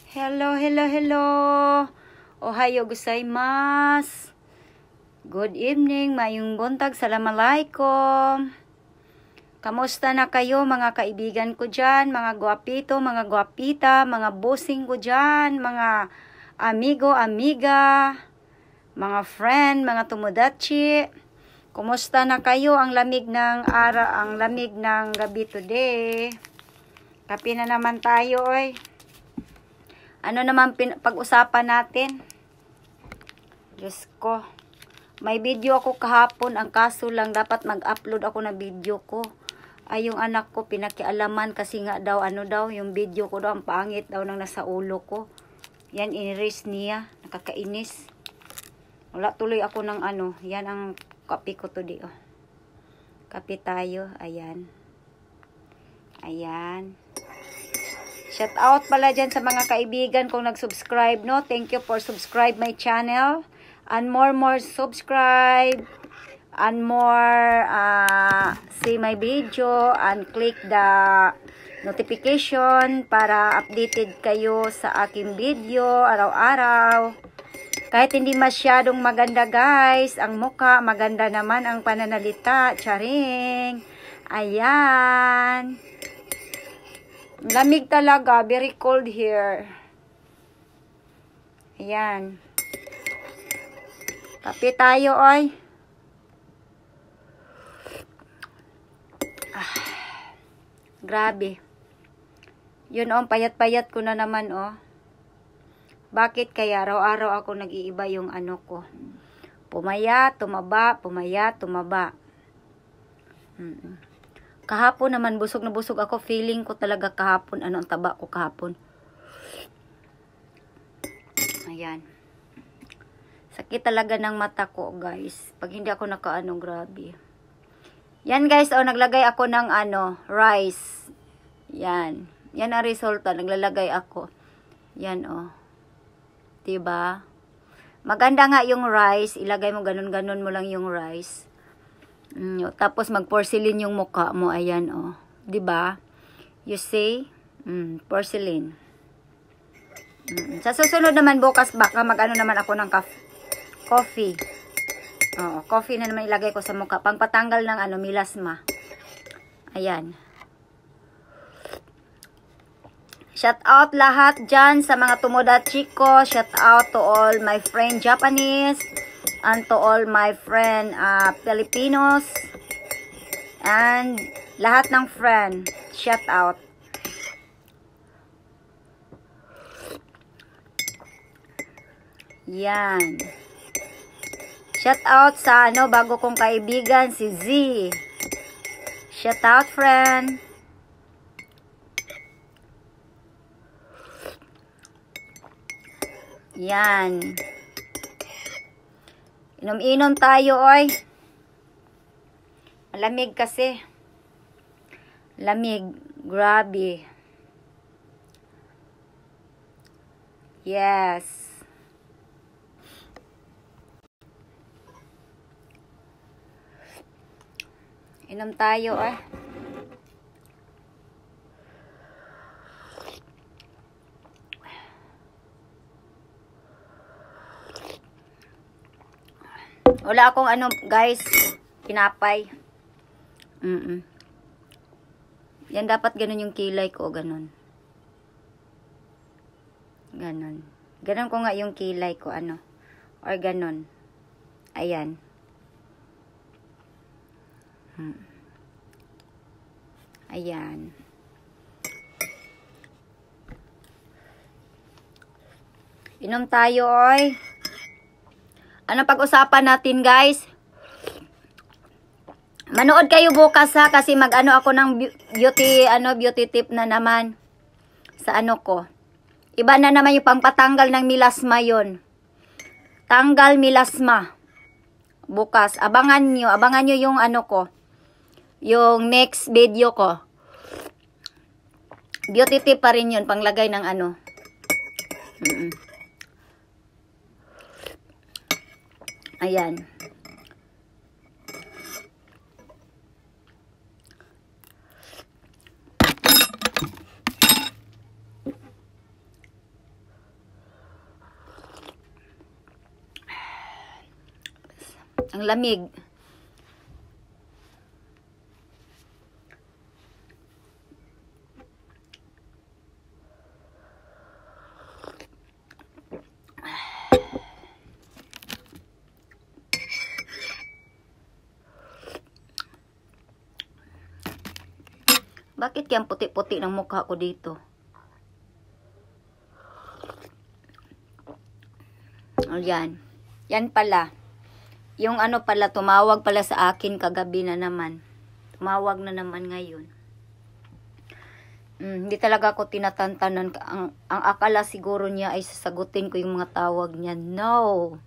Hello, hello, hello. Ohayo gozaimasu. Good evening, mayong buntag, assalamualaikum. Kamusta na kayo mga kaibigan ko dyan, mga guwapito, mga guwapita, mga bossing ko dyan, mga amigo, amiga, mga friend, mga tomodachi. Kumusta na kayo? Ang lamig ng ang lamig ng gabi today. Kape na naman tayo, oy. Ano naman pag-usapan natin? Diyos ko. May video ako kahapon. Ang kaso lang dapat mag-upload ako na video ko. Ay, yung anak ko pinakialaman kasi nga daw, yung video ko daw, ang pangit daw nang nasa ulo ko. Yan, in-erase niya. Nakakainis. Wala tuloy ako ng Yan ang kape ko today, oh. Kape tayo. Ayan. Ayan. Shout out pala dyan sa mga kaibigan kong nag-subscribe, no? Thank you for subscribe my channel. And more subscribe. And more see my video. And click the notification para updated kayo sa aking video araw-araw. Kahit hindi masyadong maganda, guys. Ang mukha, maganda naman ang pananalita. Charing. Ayan. Lamig talaga. Very cold here. Ayan. Kape tayo, oy. Grabe. Yun, oh. Payat-payat ko na naman, oh. Bakit kaya? Araw-araw ako nag-iiba yung ko. Pumayat, tumaba, pumayat, tumaba. Kahapon naman, busog na busog ako. Feeling ko talaga kahapon. Ang taba ko kahapon. Ayan. Sakit talaga ng mata ko, guys. Pag hindi ako grabe. Yan, guys. Oh, naglagay ako ng rice. Yan. Yan ang resulta. Naglalagay ako. Yan, oh. Diba? Maganda nga yung rice. Ilagay mo, ganun-ganun mo lang yung rice. Tapos mag-porcelain yung mukha mo. Ayan, oh. Diba? You see? Porcelain. Sa susunod naman bukas baka naman ako ng coffee. Oh, coffee na naman ilagay ko sa mukha. Pangpatanggal ng melasma. Ayan. Shout out lahat dyan sa mga tomodachi ko. Shout out to all my friend Japanese. And to all my friend Filipinos. And lahat ng friend. Shout out. Yan. Shout out sa bago kong kaibigan si Z. Shout out friend. Yan. Inom-inom tayo, oy. Malamig kasi. Lamig. Grabe. Yes. Inom tayo, oy. Wala akong guys, pinapay. Yan dapat ganun yung kilay ko, ganun. Ganun. Ganun ko nga yung kilay ko, or ganun. Ayan. Ayan. Inom tayo, oy. Ano pag-usapan natin, guys? Manood kayo bukas, ha, kasi ako ng beauty tip na naman sa ko. Iba na naman yung pangpatanggal ng melasma yon. Tanggal melasma. Bukas, abangan nyo yung ko. Yung next video ko. Beauty tip pa rin yun, panglagay ng Ayan. Ang lamig. Bakit yan puti-puti ng mukha ko dito? Ayan. Yan pala. Yung ano pala, tumawag pala sa akin kagabi na naman. Tumawag na naman ngayon. Hindi talaga ako tinatantanan. Ang akala siguro niya ay sasagutin ko yung mga tawag niya. No.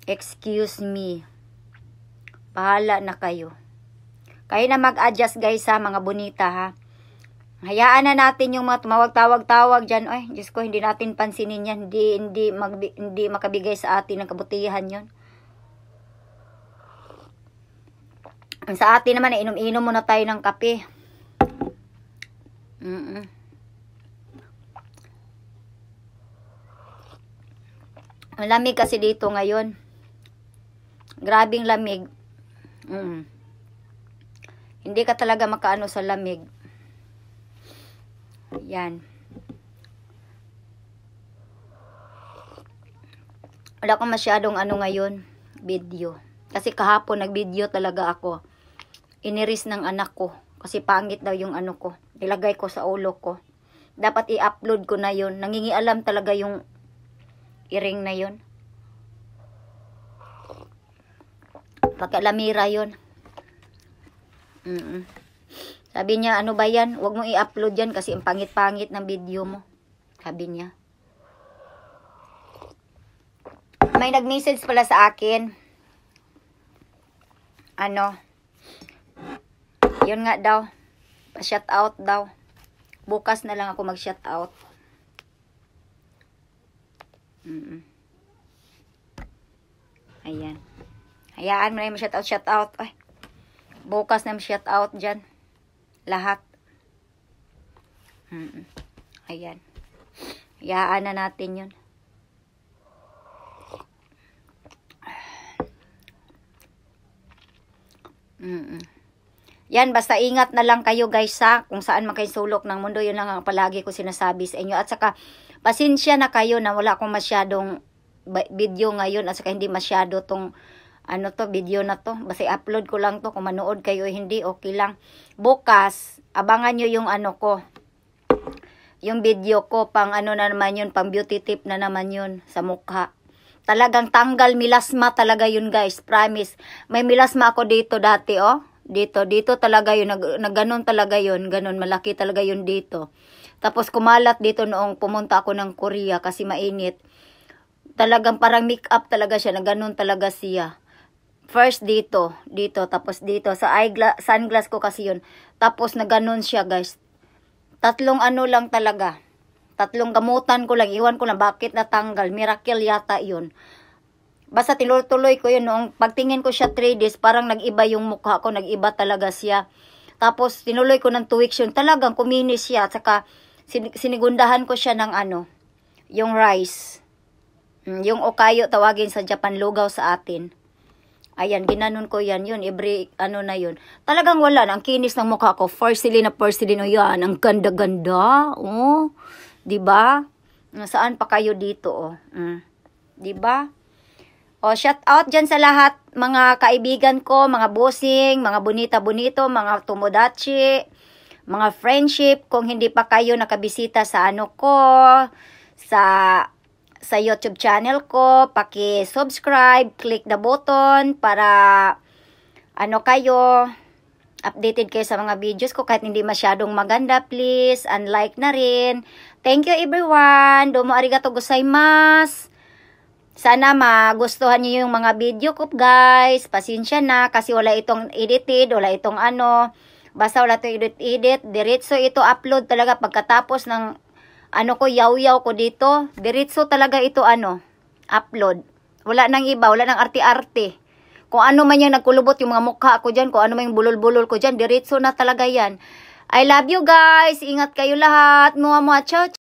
Excuse me. Bahala na kayo. Kayo na mag-adjust guys ha, mga bonita ha. Hayaan na natin yung mga tumawag-tawag dyan. Ay, Diyos ko, hindi natin pansinin yan. Hindi makabigay sa atin ng kabutihan yon. Sa atin naman, inom-inom muna tayo ng kape. Ang lamig kasi dito ngayon. Grabing lamig. Hindi ka talaga makaano sa lamig. Yan. Wala akong masyadong ano ngayon, video. Kasi kahapon nag-video talaga ako. Iniris ng anak ko. Kasi pangit daw yung ano ko. Nilagay ko sa ulo ko. Dapat i-upload ko na yun. Nangingialam talaga yung earring na yun. Pagkalamira yun. Sabi niya, ano ba yan? Huwag mo i-upload yan kasi ang pangit-pangit ng video mo. Sabi niya. May nag-message pala sa akin. Ano? Yun nga daw. Pa-shout out daw. Bukas na lang ako mag-shout out. Ayan. Hayaan mo na yung shout out. Ay. Bukas na shout out dyan. Lahat. Ayan. Hayaan na natin yun. Yan, basta ingat na lang kayo guys ha. Kung saan man kayo sulok ng mundo, yun lang ang palagi ko sinasabi sa inyo. At saka, pasensya na kayo na wala akong masyadong video ngayon. At saka hindi masyado tong ano to, video na to. Basta i-upload ko lang to. Kung manood kayo hindi, okay lang. Bukas, abangan nyo yung ano ko. Yung video ko, pang ano na naman yun, pang beauty tip na naman yun sa mukha. Talagang tanggal milasma talaga yun guys. Promise. May milasma ako dito dati oh. Dito talaga yun. Nagganon talaga yun. Ganon, malaki talaga yun dito. Tapos kumalat dito noong pumunta ako ng Korea kasi mainit. Talagang parang make up talaga siya. Nagganon talaga siya. First dito, tapos dito. Sa sunglass ko kasi yun. Tapos naganon siya guys. Tatlong ano lang talaga. Tatlong gamutan ko lang. Iwan ko lang bakit natanggal. Miracle yata yun. Basta tinuloy ko yun. Noong pagtingin ko siya 3 days, parang nag-iba yung mukha ko. Nag-iba talaga siya. Tapos tinuloy ko ng 2 weeks yun. Talagang kuminis siya. At saka sinigundahan ko siya ng ano. Yung rice. Yung okayo tawagin sa Japan. Lugaw sa atin. Ayan, ginanon ko yan. Yun, every, ano na yun. Talagang wala na. Ang kinis ng mukha ko. Porcelain na porcelain. O yan, ang ganda-ganda. Oh, diba? Saan pa kayo dito, oh. Diba? O, shout out dyan sa lahat, mga kaibigan ko, mga bossing, mga bonita-bonito, mga tomodachi, mga friendship. Kung hindi pa kayo nakabisita sa ano ko, sa YouTube channel ko, paki-subscribe, click the button para ano kayo, updated kayo sa mga videos ko kahit hindi masyadong maganda, please, and like na rin. Thank you everyone. Domo arigato gozaimasu. Sana magustuhan niyo yung mga video ko, guys. Pasensya na kasi wala itong edited, wala itong ano. Basta wala itong edit. Diretso ito upload talaga pagkatapos ng ano ko, yaw-yaw ko dito. Diretso talaga ito ano, upload. Wala nang iba, wala nang arte-arte. Kung ano man yung nagkulubot yung mga mukha ko dyan, kung ano man yung bulol-bulol ko dyan, diretso na talaga yan. I love you guys. Ingat kayo lahat. Mua-mua, ciao.